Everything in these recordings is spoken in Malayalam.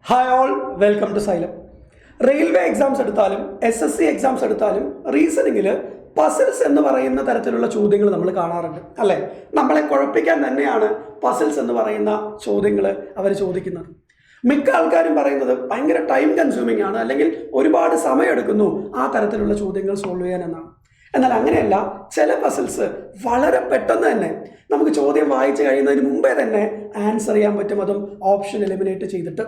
Hi all, welcome to Xylem. Railway exams എടുത്താലും SSC എക്സാംസ് എടുത്താലും റീസണിങ്ങിൽ പസിൽസ് എന്ന് പറയുന്ന തരത്തിലുള്ള ചോദ്യങ്ങൾ നമ്മൾ കാണാറുണ്ട് അല്ലേ. നമ്മളെ കുഴപ്പിക്കാൻ തന്നെയാണ് പസിൽസ് എന്ന് പറയുന്ന ചോദ്യങ്ങൾ അവർ ചോദിക്കുന്നത്. മിക്ക ആൾക്കാരും പറയുന്നത് ഭയങ്കര ടൈം കൺസ്യൂമിംഗ് ആണ്, അല്ലെങ്കിൽ ഒരുപാട് സമയമെടുക്കുന്നു ആ തരത്തിലുള്ള ചോദ്യങ്ങൾ സോൾവ് ചെയ്യാൻ എന്നാണ്. എന്നാൽ അങ്ങനെയല്ല, ചില പസിൽസ് വളരെ പെട്ടെന്ന് തന്നെ നമുക്ക് ചോദ്യം വായിച്ചു കഴിയുന്നതിന് മുമ്പേ തന്നെ ആൻസർ ചെയ്യാൻ പറ്റും, അതും ഓപ്ഷൻ എലിമിനേറ്റ് ചെയ്തിട്ട്.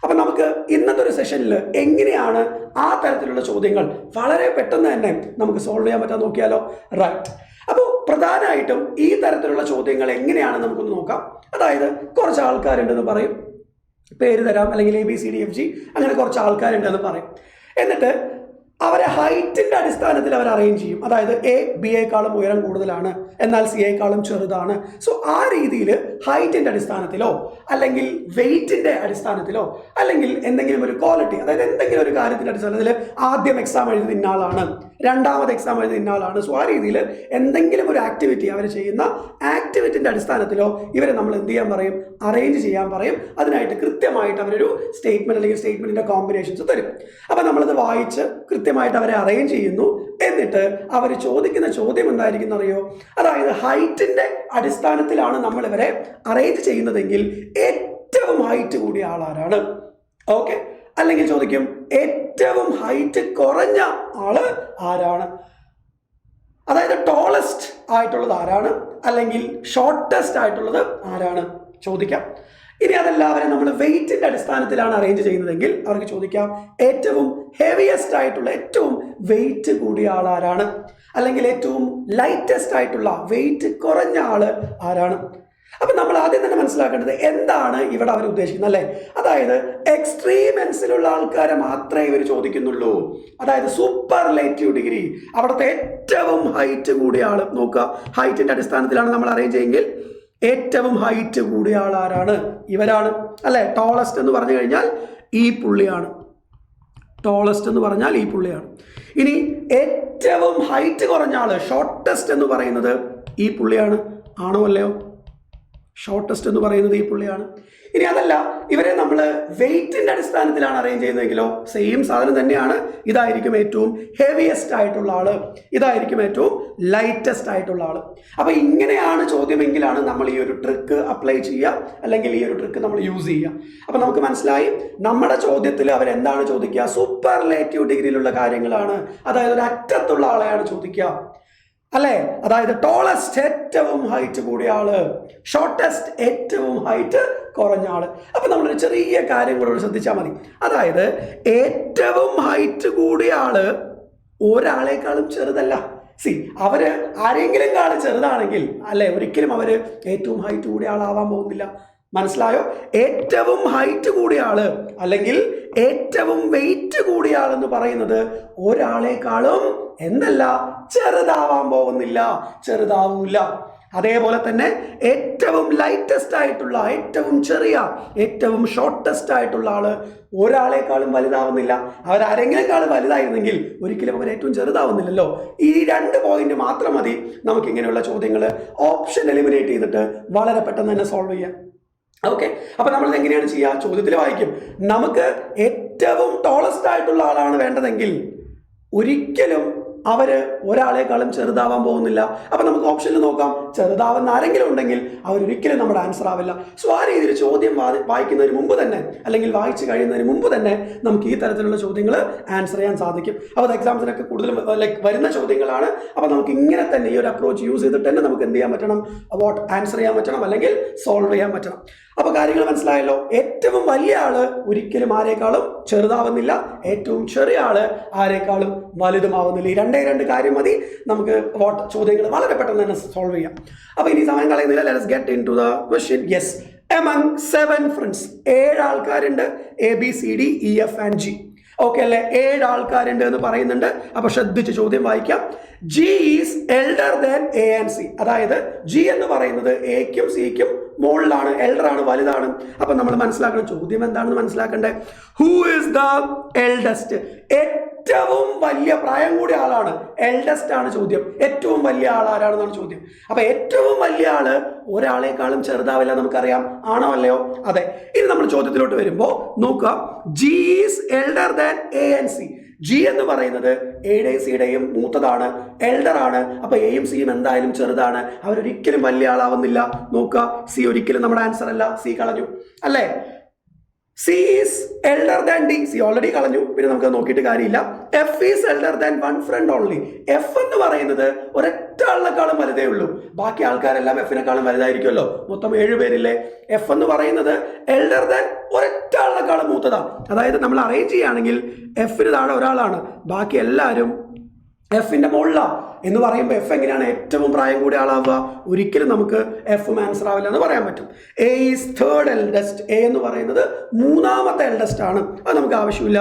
അപ്പം നമുക്ക് ഇന്നത്തെ ഒരു സെഷനിൽ എങ്ങനെയാണ് ആ തരത്തിലുള്ള ചോദ്യങ്ങൾ വളരെ പെട്ടെന്ന് തന്നെ നമുക്ക് സോൾവ് ചെയ്യാൻ പറ്റാൻ നോക്കിയാലോ. റൈറ്റ്. അപ്പോൾ പ്രധാനമായിട്ടും ഈ തരത്തിലുള്ള ചോദ്യങ്ങൾ എങ്ങനെയാണ് നമുക്കൊന്ന് നോക്കാം. അതായത് കുറച്ച് ആൾക്കാരുണ്ടെന്ന് പറയും, പേര് തരാം, അല്ലെങ്കിൽ ABCDFG അങ്ങനെ കുറച്ച് ആൾക്കാരുണ്ടെന്ന് പറയും. എന്നിട്ട് അവരെ ഹൈറ്റിൻ്റെ അടിസ്ഥാനത്തിൽ അവർ അറേഞ്ച് ചെയ്യും. അതായത് A Bയേക്കാളും ഉയരം കൂടുതലാണ്, എന്നാൽ Cയേക്കാളും ചെറുതാണ്. സോ ആ രീതിയിൽ ഹൈറ്റിൻ്റെ അടിസ്ഥാനത്തിലോ അല്ലെങ്കിൽ വെയിറ്റിൻ്റെ അടിസ്ഥാനത്തിലോ അല്ലെങ്കിൽ എന്തെങ്കിലും ഒരു ക്വാളിറ്റി, അതായത് എന്തെങ്കിലും ഒരു കാര്യത്തിൻ്റെ അടിസ്ഥാനത്തിൽ ആദ്യം എക്സാം എഴുതി ഇന്നാളാണ്, രണ്ടാമത് എക്സാം എഴുതി ഇന്നാളാണ്. സോ ആ രീതിയിൽ എന്തെങ്കിലും ഒരു ആക്ടിവിറ്റി അവർ ചെയ്യുന്ന ആക്ടിവിറ്റിൻ്റെ അടിസ്ഥാനത്തിലോ ഇവരെ നമ്മൾ എന്ത് ചെയ്യാൻ പറയും, അറേഞ്ച് ചെയ്യാൻ പറയും. അതിനായിട്ട് കൃത്യമായിട്ട് അവരൊരു സ്റ്റേറ്റ്മെൻറ്റ് അല്ലെങ്കിൽ സ്റ്റേറ്റ്മെൻറ്റിൻ്റെ കോമ്പിനേഷൻസ് തരും. അപ്പോൾ നമ്മളത് വായിച്ച് കൃത്യമായിട്ട് അവരെ അറേഞ്ച് ചെയ്യുന്നു. എന്നിട്ട് അവർ ചോദിക്കുന്ന ചോദ്യം എന്തായിരിക്കും അറിയോ, അതായത് ഹൈറ്റിൻ്റെ അടിസ്ഥാനത്തിലാണ് നമ്മൾ ഇവരെ അറേഞ്ച് ചെയ്യുന്നതെങ്കിൽ ഏറ്റവും ഹൈറ്റ് കൂടിയ ആളാരാണ്, ഓക്കെ. അല്ലെങ്കിൽ ചോദിക്കും ഏറ്റവും ഹൈറ്റ് കുറഞ്ഞ ആള് ആരാണ്, അതായത് ടോളസ്റ്റ് ആയിട്ടുള്ളത് ആരാണ് അല്ലെങ്കിൽ ഷോർട്ടസ്റ്റ് ആയിട്ടുള്ളത് ആരാണ് ചോദിക്കാം. ഇനി അതെല്ലാവരും നമ്മൾ വെയിറ്റിന്റെ അടിസ്ഥാനത്തിലാണ് അറേഞ്ച് ചെയ്യുന്നതെങ്കിൽ അവർക്ക് ചോദിക്കാം ഏറ്റവും ഹെവിയസ്റ്റ് ആയിട്ടുള്ള, ഏറ്റവും വെയിറ്റ് കൂടിയ ആൾ ആരാണ്, അല്ലെങ്കിൽ ഏറ്റവും ലൈറ്റസ്റ്റ് ആയിട്ടുള്ള വെയിറ്റ് കുറഞ്ഞ ആള് ആരാണ്. അപ്പൊ നമ്മൾ ആദ്യം തന്നെ മനസ്സിലാക്കേണ്ടത് എന്താണ് ഇവിടെ അവർ ഉദ്ദേശിക്കുന്നത് അല്ലേ. അതായത് എക്സ്ട്രീമെൻസിലുള്ള ആൾക്കാരെ മാത്രമേ ഇവർ ചോദിക്കുന്നുള്ളൂ. അതായത് സൂപ്പർലേറ്റീവ് ഡിഗ്രി, അവിടുത്തെ ഏറ്റവും ഹൈറ്റ് കൂടിയ ആള് നോക്കുക. ഹൈറ്റിന്റെ അടിസ്ഥാനത്തിലാണ് നമ്മൾ അറേഞ്ച് ചെയ്യുമെങ്കിൽ ഏറ്റവും ഹൈറ്റ് കൂടിയ ആൾ ആരാണ്, ഇവരാണ് അല്ലെ. ടോളസ്റ്റ് എന്ന് പറഞ്ഞു കഴിഞ്ഞാൽ ഈ പുള്ളിയാണ്, ടോളസ്റ്റ് എന്ന് പറഞ്ഞാൽ ഈ പുള്ളിയാണ്. ഇനി ഏറ്റവും ഹൈറ്റ് കുറഞ്ഞ ആള് ഷോർട്ടസ്റ്റ് എന്ന് പറയുന്നത് ഈ പുള്ളിയാണ്, ആണോ അല്ലയോ. ഷോർട്ടസ്റ്റ് എന്ന് പറയുന്നത് ഈ പുള്ളിയാണ്. ഇനി അതല്ല, ഇവരെ നമ്മൾ വെയിറ്റിന്റെ അടിസ്ഥാനത്തിലാണ് അറേഞ്ച് ചെയ്യുന്നതെങ്കിലോ സെയിം സാധനം തന്നെയാണ്. ഇതായിരിക്കും ഏറ്റവും ഹെവിയസ്റ്റ് ആയിട്ടുള്ള ആള്, ഇതായിരിക്കും ഏറ്റവും ലൈറ്റസ്റ്റ് ആയിട്ടുള്ള ആള്. അപ്പൊ ഇങ്ങനെയാണ് ചോദ്യമെങ്കിലാണ് നമ്മൾ ഈ ഒരു ട്രിക്ക് അപ്ലൈ ചെയ്യുക, അല്ലെങ്കിൽ ഈ ഒരു ട്രിക്ക് നമ്മൾ യൂസ് ചെയ്യുക. അപ്പൊ നമുക്ക് മനസ്സിലായി, നമ്മുടെ ചോദ്യത്തിൽ അവരെന്താണ് ചോദിക്കുക, സൂപ്പർലേറ്റീവ് ഡിഗ്രിയിലുള്ള കാര്യങ്ങളാണ്. അതായത് ഒരു അറ്റത്തുള്ള ആളെയാണ് ചോദിക്കുക അല്ലേ. അതായത് ടോളസ്റ്റ് ഏറ്റവും ഹൈറ്റ് കൂടിയ ആള്, ഷോർട്ടസ്റ്റ് ഏറ്റവും ഹൈറ്റ് കുറഞ്ഞ ആള്. അപ്പൊ നമ്മളൊരു ചെറിയ കാര്യം കൂടെ ശ്രദ്ധിച്ചാൽ മതി. അതായത് ഏറ്റവും ഹൈറ്റ് കൂടിയ ആള് ഒരാളെക്കാളും ചെറുതല്ല. അവര് ആരെങ്കിലും കാലം ചെറുതാണെങ്കിൽ അല്ലെ, ഒരിക്കലും അവര് ഏറ്റവും ഹൈറ്റ് കൂടിയ ആളാവാൻ പോകുന്നില്ല. മനസ്സിലായോ. ഏറ്റവും ഹൈറ്റ് കൂടിയ ആള് അല്ലെങ്കിൽ ഏറ്റവും വെയിറ്റ് കൂടിയ ആളെന്ന് പറയുന്നത് ഒരാളെക്കാളും എന്തല്ല, ചെറുതാവാൻ പോകുന്നില്ല, ചെറുതാവൂല. അതേപോലെ തന്നെ ഏറ്റവും ലൈറ്റസ്റ്റ് ആയിട്ടുള്ള, ഏറ്റവും ചെറിയ, ഏറ്റവും ഷോർട്ടസ്റ്റ് ആയിട്ടുള്ള ആള് ഒരാളെക്കാളും വലുതാവുന്നില്ല. അവരാരെങ്കിലെക്കാളും വലുതായിരുന്നെങ്കിൽ ഒരിക്കലും അവർ ഏറ്റവും ചെറുതാവുന്നില്ലല്ലോ. ഈ 2 പോയിന്റ് മാത്രം മതി നമുക്ക് ഇങ്ങനെയുള്ള ചോദ്യങ്ങൾ ഓപ്ഷൻ എലിമിനേറ്റ് ചെയ്തിട്ട് വളരെ പെട്ടെന്ന് തന്നെ സോൾവ് ചെയ്യാം. ഓക്കെ. അപ്പൊ നമ്മൾ എങ്ങനെയാണ് ചെയ്യുക, ചോദ്യത്തിൽ വായിക്കും, നമുക്ക് ഏറ്റവും ടോളസ്റ്റ് ആയിട്ടുള്ള ആളാണ് വേണ്ടതെങ്കിൽ ഒരിക്കലും അവര് ഒരാളെക്കാളും ചെറുതാവാൻ പോകുന്നില്ല. അപ്പൊ നമുക്ക് ഓപ്ഷനിൽ നോക്കാം, ചെറുതാവുന്ന ആരെങ്കിലും ഉണ്ടെങ്കിൽ അവരൊരിക്കലും നമ്മുടെ ആൻസർ ആവില്ല. സോ ആ രീതിയിൽ ചോദ്യം വായിക്കുന്നതിന് മുമ്പ് തന്നെ, അല്ലെങ്കിൽ വായിച്ചു കഴിയുന്നതിന് മുമ്പ് തന്നെ നമുക്ക് ഈ തരത്തിലുള്ള ചോദ്യങ്ങൾ ആൻസർ ചെയ്യാൻ സാധിക്കും. അപ്പോൾ എക്സാംസിനൊക്കെ കൂടുതലും വരുന്ന ചോദ്യങ്ങളാണ്. അപ്പൊ നമുക്ക് ഇങ്ങനെ തന്നെ ഈ ഒരു അപ്രോച്ച് യൂസ് ചെയ്തിട്ട് തന്നെ നമുക്ക് എന്ത് ചെയ്യാൻ പറ്റണം, ആൻസർ ചെയ്യാൻ പറ്റണം, അല്ലെങ്കിൽ സോൾവ് ചെയ്യാൻ പറ്റണം. അപ്പൊ കാര്യങ്ങൾ മനസ്സിലായല്ലോ. ഏറ്റവും വലിയ ആള് ഒരിക്കലും ആരെക്കാളും ചെറുതാവുന്നില്ല, ഏറ്റവും ചെറിയ ആള് ആരെക്കാളും വലുതുമാവുന്നില്ല. ഈ 2 കാര്യം മതി നമുക്ക് ചോദ്യങ്ങൾ വളരെ പെട്ടെന്ന് തന്നെ സോൾവ് ചെയ്യാം. അപ്പൊ ഇനി സമയം കളയുന്നില്ല, let's get into the question. Yes, among 7 friends, 7 ആൾക്കാരുണ്ട്, ABCDEF and G. ഓക്കെ അല്ലെ, 7 ആൾക്കാരുണ്ട് എന്ന് പറയുന്നുണ്ട്. അപ്പൊ ശ്രദ്ധിച്ച് ചോദ്യം വായിക്കാം. G is elder than A and C. അതായത് ജി എന്ന് പറയുന്നത് എക്കും സിക്കും മുകളിലാണ്, എൽഡർ ആണ്, വലുതാണ്. അപ്പൊ നമ്മൾ മനസ്സിലാക്കണം, ചോദ്യം എന്താണെന്ന് മനസ്സിലാക്കണ്ടേ. Who is the eldest? ഏറ്റവും വലിയ പ്രായം കൂടിയ ആളാണ്, എൽഡസ്റ്റ് ആണ് ചോദ്യം. ഏറ്റവും വലിയ ആൾ ആരാണെന്നാണ് ചോദ്യം. അപ്പൊ ഏറ്റവും വലിയ ആള് ഒരാളെക്കാളും ചെറുതാവില്ല, നമുക്കറിയാം. ആണോ അല്ലയോ? അതെ. ഇനി നമ്മൾ ചോദ്യത്തിലോട്ട് വരുമ്പോൾ നോക്കുക, G is elder than A and C. G എന്ന് പറയുന്നത് എയുടെയും സിയുടെയും മൂത്തതാണ്, എൽഡർ ആണ്. അപ്പൊ എയും സിയും എന്തായാലും ചെറുതാണ്, അവരൊരിക്കലും വലിയ ആളാവുന്നില്ല. നോക്കുക, സി ഒരിക്കലും നമ്മുടെ ആൻസർ അല്ല, സി കളഞ്ഞു അല്ലേ. C is elder than D, C already കളഞ്ഞു, പിന്നെ നമുക്ക് നോക്കിയിട്ട് കാര്യമില്ല. F is elder than one friend only. F എന്ന് പറയുന്നത് ഒരൊറ്റ ആളിനെക്കാളും വലുതേ ഉള്ളൂ, ബാക്കി ആൾക്കാരെല്ലാം എഫിനെക്കാളും വലുതായിരിക്കുമല്ലോ. മൊത്തം 7 പേരില്ലേ. എഫ് എന്ന് പറയുന്നത് എൽഡർ ദാൻ ഒരൊറ്റ ആളിനെക്കാളും മൂത്തതാണ്. അതായത് നമ്മൾ അറേഞ്ച് ചെയ്യുകയാണെങ്കിൽ എഫിന് താഴെ ഒരാളാണ്, ബാക്കി എല്ലാവരും എഫിന്റെ മുകളിലാണ് എന്ന് പറയുമ്പോൾ എഫ് എങ്ങനെയാണ് ഏറ്റവും പ്രായം കൂടിയ ആളാവുക? ഒരിക്കലും നമുക്ക് എഫ് ആൻസർ ആവില്ല എന്ന് പറയാൻ പറ്റും. A is third eldest. A എന്ന് പറയുന്നത് മൂന്നാമത്തെ എൽഡസ്റ്റ് ആണ്, അത് നമുക്ക് ആവശ്യമില്ല.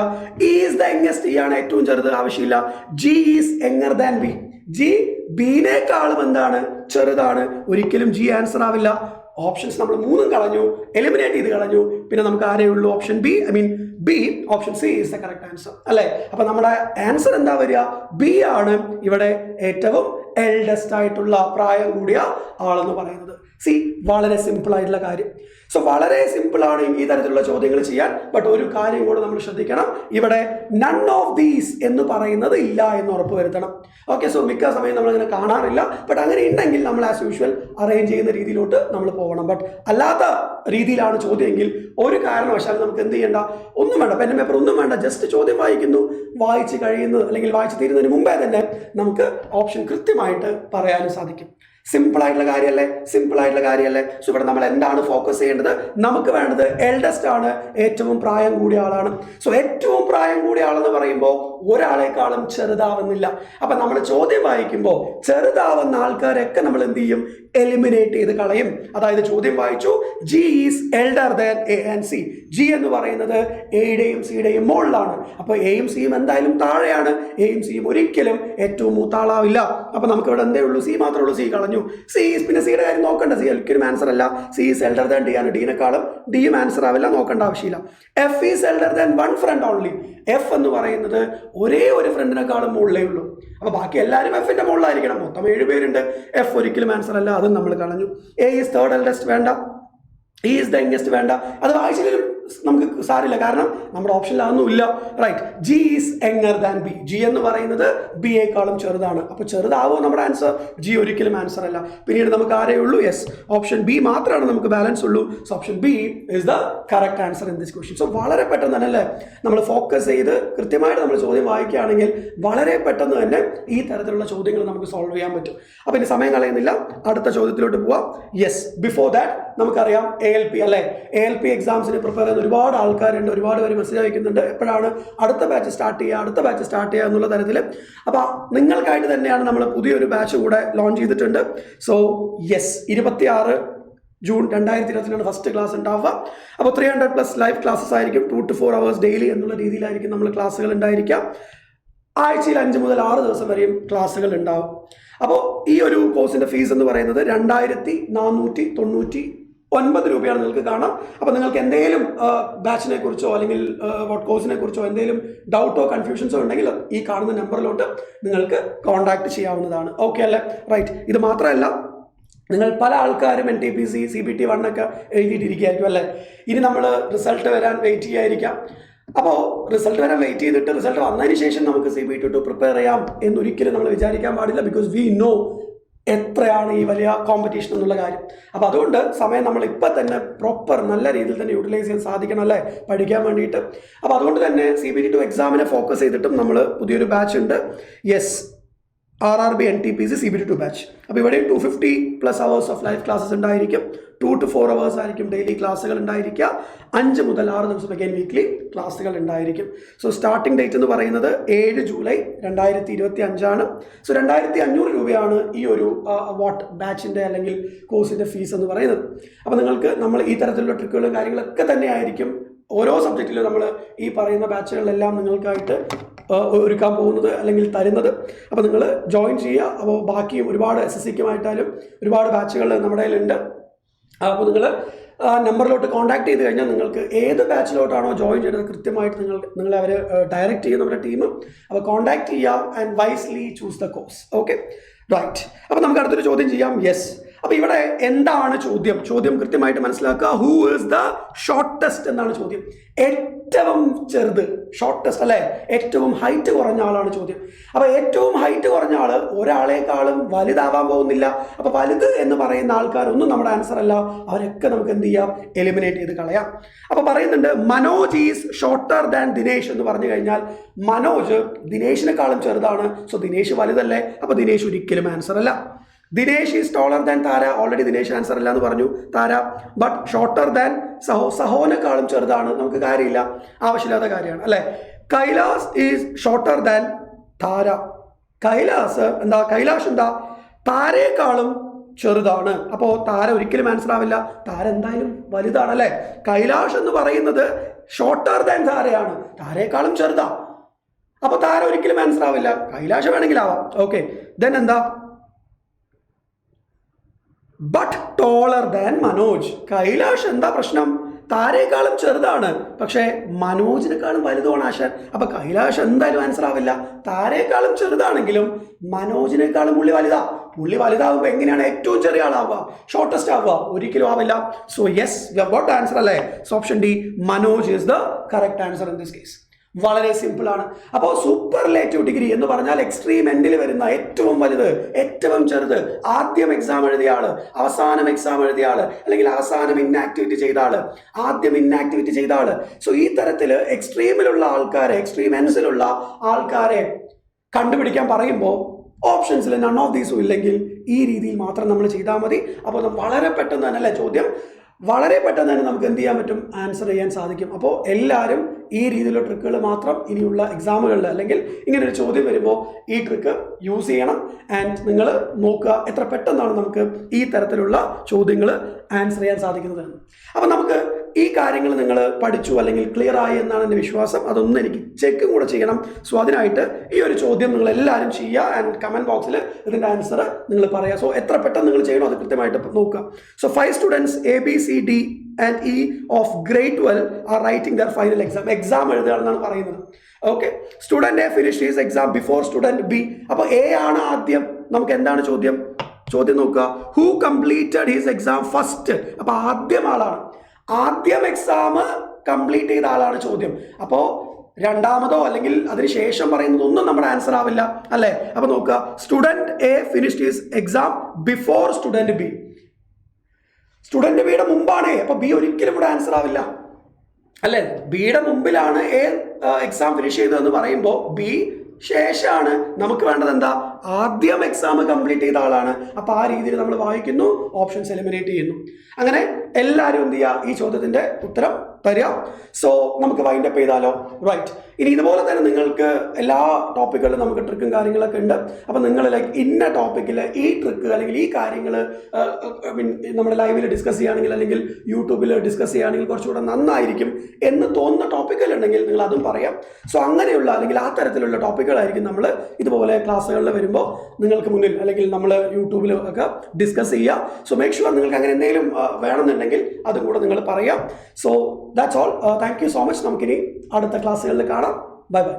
ഈസ് ദ യങ്ങസ്റ്റ്, ഈ ആണ് ഏറ്റവും ചെറുത്, ആവശ്യമില്ല. G is younger than B. G ബിനേക്കാളും എന്താണ്? ചെറുതാണ്, ഒരിക്കലും ജി ആൻസർ ആവില്ല. ഓപ്ഷൻസ് നമ്മൾ 3 കളഞ്ഞു, എലിമിനേറ്റ് ചെയ്ത് കളഞ്ഞു. പിന്നെ നമുക്ക് ആരേ ഉള്ളൂ? Option B, B. Option C is the correct answer അല്ലേ. അപ്പൊ നമ്മുടെ ആൻസർ എന്താ വരിക? ബി ആണ് ഇവിടെ ഏറ്റവും എൽഡസ്റ്റ് ആയിട്ടുള്ള പ്രായം കൂടിയ ആളെന്ന് പറയുന്നത്. സി, വളരെ സിമ്പിൾ ആയിട്ടുള്ള കാര്യം. സോ വളരെ സിമ്പിൾ ആണ് ഈ തരത്തിലുള്ള ചോദ്യങ്ങൾ ചെയ്യാൻ. ബട്ട് ഒരു കാര്യം കൂടെ നമ്മൾ ശ്രദ്ധിക്കണം, ഇവിടെ നൺ ഓഫ് ദീസ് എന്ന് പറയുന്നത് ഇല്ല എന്ന് ഉറപ്പ് വരുത്തണം. ഓക്കെ, സോ മിക്ക സമയം നമ്മളിങ്ങനെ കാണാറില്ല. ബട്ട് അങ്ങനെ ഉണ്ടെങ്കിൽ നമ്മൾ ആസ് യൂഷ്വൽ അറേഞ്ച് ചെയ്യുന്ന രീതിയിലോട്ട് നമ്മൾ പോകണം. ബട്ട് അല്ലാത്ത രീതിയിലാണ് ചോദ്യമെങ്കിൽ ഒരു കാരണവശാലും നമുക്ക് എന്ത് ചെയ്യേണ്ട? ഒന്നും വേണ്ട, പെൻ പേപ്പർ ഒന്നും വേണ്ട. ജസ്റ്റ് ചോദ്യം വായിക്കുന്നു, വായിച്ച് കഴിയുന്നത് അല്ലെങ്കിൽ വായിച്ച് തീരുന്നതിന് മുമ്പേ തന്നെ നമുക്ക് ഓപ്ഷൻ കൃത്യമായിട്ട് പറയാനും സാധിക്കും. സിമ്പിൾ ആയിട്ടുള്ള കാര്യമല്ലേ, സിമ്പിൾ ആയിട്ടുള്ള കാര്യമല്ലേ. സോ ഇവിടെ നമ്മൾ എന്താണ് ഫോക്കസ് ചെയ്യേണ്ടത്? നമുക്ക് വേണ്ടത് എൽഡസ്റ്റ് ആണ്, ഏറ്റവും പ്രായം കൂടിയ ആളാണ്. സോ ഏറ്റവും പ്രായം കൂടിയ ആളെന്ന് പറയുമ്പോൾ ഒരാളെക്കാളും ചെറുതാവുന്നില്ല. അപ്പൊ നമ്മൾ ചോദ്യം വായിക്കുമ്പോൾ ചെറുതാവുന്ന ആൾക്കാരൊക്കെ നമ്മൾ എന്ത് ചെയ്യും? എലിമിനേറ്റ് ചെയ്ത് കളയും. അതായത് ചോദ്യം വായിച്ചു, G is elder than A and C. G എന്ന് പറയുന്നത് എയുടെയും സിയുടെയും മുകളിലാണ്. അപ്പൊ എയും സിയും എന്തായാലും താഴെയാണ്, എയും സിയും ഒരിക്കലും ഏറ്റവും മൂത്താളാവില്ല. അപ്പൊ നമുക്ക് ഇവിടെ എന്തേ ഉള്ളൂ? സി മാത്രമേ ഉള്ളൂ, സി കളഞ്ഞു. സി ഈസ്, പിന്നെ സിയുടെ കാര്യം നോക്കണ്ട, സി ഒരിക്കലും ആൻസർ അല്ല. C is elder than D ആണ്, ഡിനെക്കാളും ഡിയും ആൻസർ ആവില്ല, നോക്കേണ്ട ആവശ്യമില്ല. F is elder than one friend only. F എന്ന് പറയുന്നത് ഒരേ ഒരു ഫ്രണ്ടിനെക്കാളും മുകളിലേ ഉള്ളൂ. അപ്പൊ ബാക്കി എല്ലാവരും എഫിന്റെ മുകളിലായിരിക്കണം. മൊത്തം 7 പേരുണ്ട്, എഫ് ഒരിക്കലും ആൻസർ അല്ല, അതും നമ്മൾ കളഞ്ഞു. എ ഈസ് തേർഡ് എൽഡസ്റ്റ് വേണ്ട, ഈസ് ദ യങ്ങസ്റ്റ് വേണ്ട, അത് വായിച്ചില്ലെങ്കിലും നമുക്ക് സാരില്ല, കാരണം നമ്മുടെ ഓപ്ഷനിൽ അതൊന്നും ഇല്ല. Right, G is younger than B. G എന്ന് പറയുന്നത് ബി യേക്കാളും ചെറുതാണ്. അപ്പൊ ചെറുതാവോ നമ്മുടെ ആൻസർ? ജി ഒരിക്കലും ആൻസർ അല്ല. പിന്നീട് നമുക്ക് ആരേ ഉള്ളൂ? യെസ്, ഓപ്ഷൻ ബി മാത്രമാണ് നമുക്ക് ബാലൻസ് ഉള്ളൂ. So option B is the correct answer in this question. So വളരെ പെട്ടെന്ന് തന്നെ അല്ലേ നമ്മൾ ഫോക്കസ് ചെയ്ത് കൃത്യമായിട്ട് നമ്മൾ ചോദ്യം വായിക്കുകയാണെങ്കിൽ വളരെ പെട്ടെന്ന് തന്നെ ഈ തരത്തിലുള്ള ചോദ്യങ്ങൾ നമുക്ക് സോൾവ് ചെയ്യാൻ പറ്റും. അപ്പൊ ഇനി സമയം കളയുന്നില്ല, അടുത്ത ചോദ്യത്തിലോട്ട് പോവാം. യെസ്, ബിഫോർ ദാറ്റ് നമുക്കറിയാം ALP അല്ലേ. ALP എക്സാംസിന് പ്രിപ്പയർ ചെയ്യുന്ന ഒരുപാട് ആൾക്കാരുണ്ട്, ഒരുപാട് പേര് മെസ്സേജ് അയക്കുന്നുണ്ട്, എപ്പോഴാണ് അടുത്ത ബാച്ച് സ്റ്റാർട്ട് ചെയ്യുക എന്നുള്ള തരത്തിൽ. അപ്പോൾ നിങ്ങൾക്കായിട്ട് തന്നെയാണ് നമ്മൾ പുതിയൊരു ബാച്ച് കൂടെ ലോഞ്ച് ചെയ്തിട്ടുണ്ട്. So yes, 26 June 2022 first class ഉണ്ടാവുക. അപ്പോൾ 300+ ലൈവ് ക്ലാസ്സസ് ആയിരിക്കും, 2 to 4 hours ഡെയിലി എന്നുള്ള രീതിയിലായിരിക്കും നമ്മൾ ക്ലാസ്സുകൾ ഉണ്ടായിരിക്കുക. ആഴ്ചയിൽ 5 മുതൽ 6 ദിവസം വരെയും ക്ലാസ്സുകൾ ഉണ്ടാവും. അപ്പോൾ ഈ ഒരു കോഴ്സിന്റെ ഫീസ് എന്ന് പറയുന്നത് 2499 രൂപയാണ് നിങ്ങൾക്ക് കാണാം. അപ്പോൾ നിങ്ങൾക്ക് എന്തെങ്കിലും ബാച്ചിനെ കുറിച്ചോ അല്ലെങ്കിൽ കോഴ്സിനെ കുറിച്ചോ എന്തെങ്കിലും ഡൗട്ടോ കൺഫ്യൂഷൻസോ ഉണ്ടെങ്കിൽ ഈ കാണുന്ന നമ്പറിലോട്ട് നിങ്ങൾക്ക് കോൺടാക്ട് ചെയ്യാവുന്നതാണ്. ഓക്കെ അല്ലേ? റൈറ്റ്. ഇത് മാത്രമല്ല, നിങ്ങൾ പല ആൾക്കാരും NTPC CBT 1 ഒക്കെ എഴുതിയിട്ടിരിക്കുകയായിരിക്കും അല്ലേ. ഇനി നമ്മൾ റിസൾട്ട് വരാൻ വെയിറ്റ് ചെയ്യാതിരിക്കാം. അപ്പോൾ റിസൾട്ട് വരാൻ വെയിറ്റ് ചെയ്തിട്ട് റിസൾട്ട് വന്നതിന് ശേഷം നമുക്ക് CBT 2 പ്രിപ്പയർ ചെയ്യാം എന്നൊരിക്കലും നമ്മൾ വിചാരിക്കാൻ പാടില്ല. ബിക്കോസ് വി നോ എത്രയാണ് ഈ വലിയ കോമ്പറ്റീഷൻ എന്നുള്ള കാര്യം. അപ്പോൾ അതുകൊണ്ട് സമയം നമ്മൾ ഇപ്പം തന്നെ പ്രോപ്പർ നല്ല രീതിയിൽ തന്നെ യൂട്ടിലൈസ് ചെയ്യാൻ സാധിക്കണം അല്ലേ, പഠിക്കാൻ വേണ്ടിയിട്ട്. അപ്പോൾ അതുകൊണ്ട് തന്നെ CBT 2 എക്സാമിനെ ഫോക്കസ് ചെയ്തിട്ടും നമ്മൾ പുതിയൊരു ബാച്ച് ഉണ്ട്. Yes, RRB NTPC CBT 2 batch. അപ്പോൾ ഇവിടെ 250+ hours ഓഫ് ലൈവ് ക്ലാസ്സസ് ഉണ്ടായിരിക്കും. 2 to 4 hours ആയിരിക്കും ഡെയിലി ക്ലാസ്സുകൾ ഉണ്ടായിരിക്കുക. 5 മുതൽ 6 ദിവസം അഗൈൻ വീക്ക്ലി ക്ലാസ്സുകൾ ഉണ്ടായിരിക്കും. സോ സ്റ്റാർട്ടിംഗ് ഡേറ്റ് എന്ന് പറയുന്നത് 7 ജൂലൈ 2025 ആണ്. സോ 2500 രൂപയാണ് ഈ ഒരു ബാച്ചിൻ്റെ അല്ലെങ്കിൽ കോഴ്സിൻ്റെ ഫീസ് എന്ന് പറയുന്നത്. അപ്പോൾ നമ്മൾ ഈ തരത്തിലുള്ള ട്രിക്കുകളും കാര്യങ്ങളൊക്കെ തന്നെ ആയിരിക്കും ഓരോ സബ്ജക്റ്റിലും നമ്മൾ ഈ പറയുന്ന ബാച്ചുകളിലെല്ലാം നിങ്ങൾക്കായിട്ട് ഒരുക്കാൻ പോകുന്നത് അല്ലെങ്കിൽ തരുന്നത്. അപ്പോൾ നിങ്ങൾ ജോയിൻ ചെയ്യുക. അപ്പോൾ ബാക്കിയും ഒരുപാട് SSCക്കുമായിട്ടാലും ഒരുപാട് ബാച്ചുകൾ നമ്മുടെ കയ്യിലുണ്ട്. അപ്പോൾ നിങ്ങൾ നമ്പറിലോട്ട് കോൺടാക്ട് ചെയ്ത് കഴിഞ്ഞാൽ നിങ്ങൾക്ക് ഏത് ബാച്ചിലോട്ടാണോ ജോയിൻ ചെയ്തത് കൃത്യമായിട്ട് നിങ്ങളെ അവർ ഡയറക്റ്റ് ചെയ്യും നമ്മുടെ ടീം. അപ്പോൾ കോൺടാക്ട് ചെയ്യാം and wisely choose the course. Okay, right. അപ്പോൾ നമുക്ക് അടുത്തൊരു ചോദ്യം ചെയ്യാം. യെസ്, അപ്പോൾ ഇവിടെ എന്താണ് ചോദ്യം കൃത്യമായിട്ട് മനസ്സിലാക്കുക. ഹൂ ഈസ് ദ ഷോർട്ടസ്റ്റ് എന്നാണ് ചോദ്യം. ഏറ്റവും ചെറുത്, ഷോർട്ടസ്റ്റ് അല്ലേ, ഏറ്റവും ഹൈറ്റ് കുറഞ്ഞ ആളാണ് ചോദ്യം. അപ്പോൾ ഏറ്റവും ഹൈറ്റ് കുറഞ്ഞ ആൾ ഒരാളെക്കാളും വലുതാവാൻ പോകുന്നില്ല. അപ്പോൾ വലുത് എന്ന് പറയുന്ന ആൾക്കാരൊന്നും നമ്മുടെ ആൻസർ അല്ല. അവരൊക്കെ നമുക്ക് എന്ത് ചെയ്യാം, എലിമിനേറ്റ് ചെയ്ത് കളയാം. അപ്പോൾ പറയുന്നുണ്ട് Manoj is shorter than Dinesh എന്ന് പറഞ്ഞു കഴിഞ്ഞാൽ മനോജ് ദിനേശിനെക്കാളും ചെറുതാണ്. സോ ദിനേശ് വലുതല്ലേ, അപ്പോൾ ദിനേശ് ഒരിക്കലും ആൻസർ അല്ല. Dinesh is taller than Tara, already Dinesh answer അല്ല എന്ന് പറഞ്ഞു താര. ബട്ട് ഷോർട്ടർ ദാൻ സഹോനെക്കാളും ചെറുതാണ്, നമുക്ക് കാര്യമില്ല, ആവശ്യമില്ലാത്ത കാര്യമാണ് അല്ലേ. Kailash is shorter than Tara. Kailash എന്താ താരയെക്കാളും ചെറുതാണ്. അപ്പോൾ താര ഒരിക്കലും ആൻസർ ആവില്ല, താര എന്തായാലും വലുതാണ് അല്ലേ. കൈലാഷ് എന്ന് പറയുന്നത് ഷോർട്ടർ ദാൻ താരയാണ്, താരയെക്കാളും ചെറുതാ. അപ്പോൾ താര ഒരിക്കലും ആൻസർ ആവില്ല, കൈലാഷ് വേണമെങ്കിൽ ആവാം. ഓക്കെ, ദെൻ എന്താ, ബട്ട് ടോളർ ദാൻ മനോജ്. കൈലാഷ് എന്താ പ്രശ്നം, താരയെക്കാളും ചെറുതാണ്, പക്ഷേ മനോജിനെക്കാളും വലുതാണ് ആശാൻ. അപ്പൊ കൈലാഷ് എന്തായാലും ആൻസർ ആവില്ല. താരയെക്കാളും ചെറുതാണെങ്കിലും മനോജിനേക്കാളും പുള്ളി വലുതാവുമ്പോൾ എങ്ങനെയാണ് ഏറ്റവും ചെറിയ ആളാവുക, ഷോർട്ടസ്റ്റ് ആവുക? ഒരിക്കലും ആവില്ല. So yes, we have got answer അല്ലേ. So option D, Manoj is the correct answer in this case. വളരെ സിമ്പിൾ ആണ്. അപ്പോൾ സൂപ്പർലേറ്റീവ് ഡിഗ്രി എന്ന് പറഞ്ഞാൽ എക്സ്ട്രീം എൻഡിൽ വരുന്ന ഏറ്റവും വലുത്, ഏറ്റവും ചെറുത്, ആദ്യം എക്സാം എഴുതിയ ആള്, അവസാനം എക്സാം എഴുതിയ ആള്, അല്ലെങ്കിൽ അവസാനം ഇന്നാക്ടിവിറ്റി ചെയ്ത ആള്, ആദ്യം ഇന്നാക്ടിവിറ്റി ചെയ്ത ആള്. സോ ഈ തരത്തിൽ എക്സ്ട്രീമിലുള്ള ആൾക്കാരെ, എക്സ്ട്രീം എൻഡ്സിലുള്ള ആൾക്കാരെ കണ്ടുപിടിക്കാൻ പറയുമ്പോൾ ഓപ്ഷൻസിൽ നൺ ഓഫ് ദീസും ഇല്ലെങ്കിൽ ഈ രീതിയിൽ മാത്രം നമ്മൾ ചെയ്താൽ മതി. അപ്പോൾ വളരെ പെട്ടെന്ന് തന്നെ അല്ലേ ചോദ്യം, വളരെ പെട്ടെന്ന് തന്നെ നമുക്ക് എന്ത് ചെയ്യാൻ പറ്റും, ആൻസർ ചെയ്യാൻ സാധിക്കും. അപ്പോൾ എല്ലാവരും ഈ രീതിയിലുള്ള ട്രിക്കുകൾ മാത്രം ഇനിയുള്ള എക്സാമുകളിൽ അല്ലെങ്കിൽ ഇങ്ങനൊരു ചോദ്യം വരുമ്പോൾ ഈ ട്രിക്ക് യൂസ് ചെയ്യണം. ആൻഡ് നിങ്ങൾ നോക്കുക എത്ര പെട്ടെന്നാണ് നമുക്ക് ഈ തരത്തിലുള്ള ചോദ്യങ്ങൾ ആൻസർ ചെയ്യാൻ സാധിക്കുന്നത്. അപ്പം നമുക്ക് ഈ കാര്യങ്ങൾ നിങ്ങൾ പഠിച്ചു അല്ലെങ്കിൽ ക്ലിയർ ആയി എന്നാണ് എൻ്റെ വിശ്വാസം. അതൊന്നും എനിക്ക് ചെക്കും കൂടെ ചെയ്യണം. സോ അതിനായിട്ട് ഈ ഒരു ചോദ്യം നിങ്ങൾ എല്ലാവരും ചെയ്യുക ആൻഡ് കമൻറ്റ് ബോക്സിൽ ഇതിൻ്റെ ആൻസർ നിങ്ങൾ പറയുക. സോ എത്ര പെട്ടെന്ന് നിങ്ങൾ ചെയ്യണോ അത് കൃത്യമായിട്ട് നോക്കുക. So 5 students ABCD and E of grade 12 are writing their final exam. Exam എഴുതുകയാണെന്നാണ് പറയുന്നത്. Okay, student A finish his exam before student B. അപ്പോൾ എ ആണ് ആദ്യം. നമുക്ക് എന്താണ് ചോദ്യം നോക്കുക. Who completed his exam first. അപ്പോൾ ആദ്യം ആളാണ്, ആദ്യം എക്സാം കംപ്ലീറ്റ് ചെയ്ത ആളാണ് ചോദ്യം. അപ്പോൾ രണ്ടാമതോ അല്ലെങ്കിൽ അതിനുശേഷം പറയുന്നതൊന്നും നമ്മുടെ ആൻസർ ആവില്ല അല്ലേ. അപ്പോൾ നോക്കുക, student A finished his exam before student B. Student ബിയുടെ മുമ്പാണ് എ, അപ്പോൾ ബി ഒരിക്കലും ഇവിടെ ആൻസർ ആവില്ല അല്ലേ. ബിയുടെ മുമ്പിലാണ് എ എക്സാം ഫിനിഷ് ചെയ്തതെന്ന് പറയുമ്പോൾ ബി ശേഷമാണ് നമുക്ക് വേണ്ടത് എന്താ, ആദ്യം എക്സാം കംപ്ലീറ്റ് ചെയ്ത ആളാണ്. അപ്പോൾ ആ രീതിയിൽ നമ്മൾ വായിക്കുന്നു, ഓപ്ഷൻസ് എലിമിനേറ്റ് ചെയ്യുന്നു. അങ്ങനെ എല്ലാവരും എന്ത് ചെയ്യുക, ഈ ചോദ്യത്തിൻ്റെ ഉത്തരം തരിക. സോ നമുക്ക് വൈൻഡ് അപ്പ് ചെയ്താലോ. റൈറ്റ്, ഇനി ഇതുപോലെ തന്നെ നിങ്ങൾക്ക് എല്ലാ ടോപ്പിക്കുകളിലും നമുക്ക് ട്രിക്കും കാര്യങ്ങളൊക്കെ ഉണ്ട്. അപ്പം നിങ്ങൾ ലൈക്ക് ഇന്ന ടോപ്പിക്കിൽ ഈ ട്രിക്ക് അല്ലെങ്കിൽ ഈ കാര്യങ്ങൾ നമ്മുടെ ലൈവിൽ ഡിസ്കസ് ചെയ്യുകയാണെങ്കിൽ അല്ലെങ്കിൽ യൂട്യൂബിൽ ഡിസ്കസ് ചെയ്യുകയാണെങ്കിൽ കുറച്ചുകൂടെ നന്നായിരിക്കും എന്ന് തോന്നുന്ന ടോപ്പിക്കുകളുണ്ടെങ്കിൽ നിങ്ങൾ അതും പറയാം. സോ അങ്ങനെയുള്ള അല്ലെങ്കിൽ ആ തരത്തിലുള്ള ടോപ്പിക്കുകളായിരിക്കും നമ്മൾ ഇതുപോലെ ക്ലാസ്സുകളിൽ വരുമ്പോൾ നിങ്ങൾക്ക് മുന്നിൽ അല്ലെങ്കിൽ നമ്മൾ യൂട്യൂബിൽ ഒക്കെ ഡിസ്കസ് ചെയ്യുക. സോ മേക്ക് ഷുവർ നിങ്ങൾക്ക് അങ്ങനെ എന്തെങ്കിലും വേണമെന്നുണ്ടെങ്കിൽ അതും കൂടെ നിങ്ങൾ പറയാം. So that's all. Thank you so much. നമുക്കിനി അടുത്ത ക്ലാസ്സുകളിൽ കാണാം. Bye bye.